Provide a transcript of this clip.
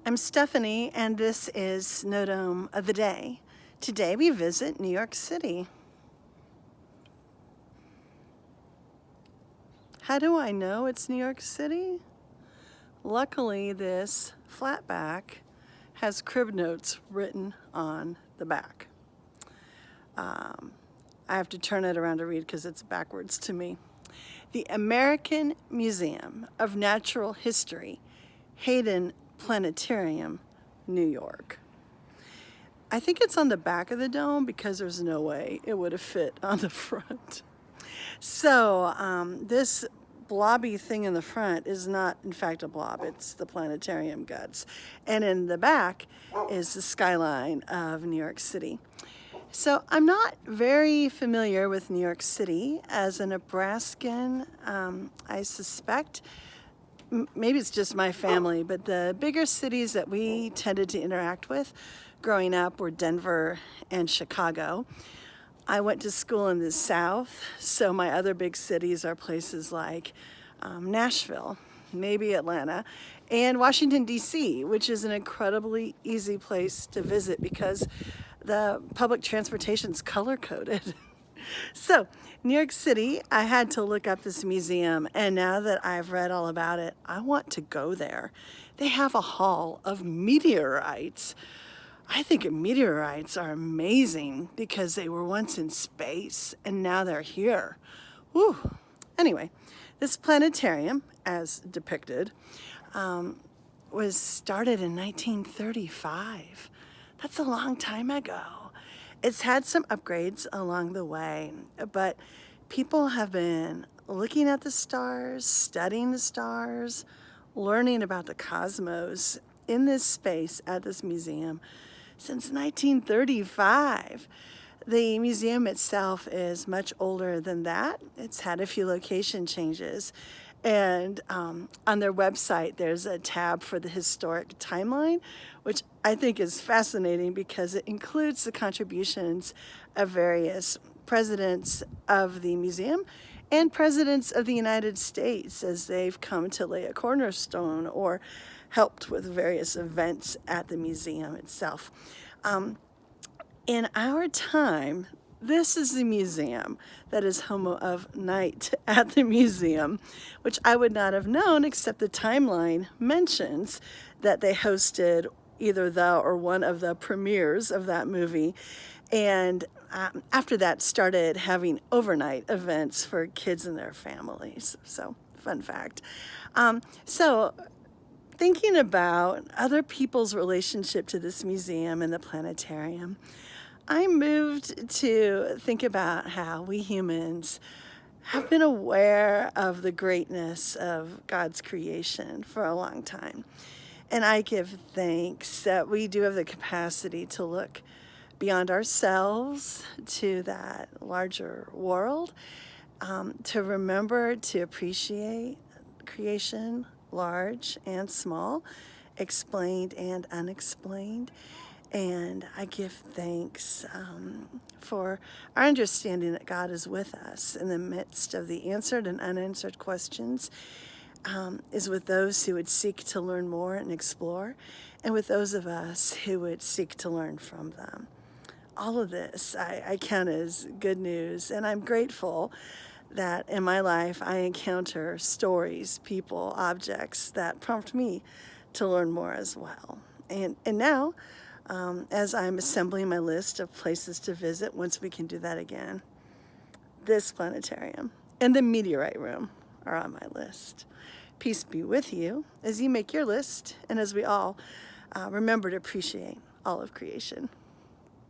I'm Stephanie, and this is Snowdome of the Day. Today we visit New York City. How do I know it's New York City? Luckily, this flatback has crib notes written on the back. I have to turn it around to read because it's backwards to me. The American Museum of Natural History, Hayden Planetarium, New York. I think it's on the back of the dome because there's no way it would have fit on the front. So this blobby thing in the front is not in fact a blob, it's the planetarium guts. And in the back is the skyline of New York City. So I'm not very familiar with New York City. As a Nebraskan, I suspect, maybe it's just my family, but the bigger cities that we tended to interact with growing up were Denver and Chicago. I went to school in the South, so my other big cities are places like Nashville, maybe Atlanta, and Washington, D.C., which is an incredibly easy place to visit because the public transportation's color-coded. So, New York City, I had to look up this museum, and now that I've read all about it, I want to go there. They have a hall of meteorites. I think meteorites are amazing because they were once in space, and now they're here. Whew. Anyway, this planetarium, as depicted, was started in 1935. That's a long time ago. It's had some upgrades along the way, but people have been looking at the stars, studying the stars, learning about the cosmos in this space at this museum since 1935. The museum itself is much older than that. It's had a few location changes. And on their website, there's a tab for the historic timeline, which I think is fascinating because it includes the contributions of various presidents of the museum and presidents of the United States as they've come to lay a cornerstone or helped with various events at the museum itself. In our time, this is the museum that is home of night at the museum, which I would not have known except the timeline mentions that they hosted either the or one of the premieres of that movie. And after that started having overnight events for kids and their families. So, fun fact. So thinking about other people's relationship to this museum and the planetarium, I moved to think about how we humans have been aware of the greatness of God's creation for a long time. And I give thanks that we do have the capacity to look beyond ourselves to that larger world, to remember to appreciate creation, large and small, explained and unexplained. And I give thanks for our understanding that God is with us in the midst of the answered and unanswered questions, is with those who would seek to learn more and explore, and with those of us who would seek to learn from them. All of this I count as good news, and I'm grateful that in my life I encounter stories, people, objects that prompt me to learn more as well. And now, as I'm assembling my list of places to visit once we can do that again, this planetarium and the meteorite room are on my list. Peace be with you as you make your list and as we all remember to appreciate all of creation.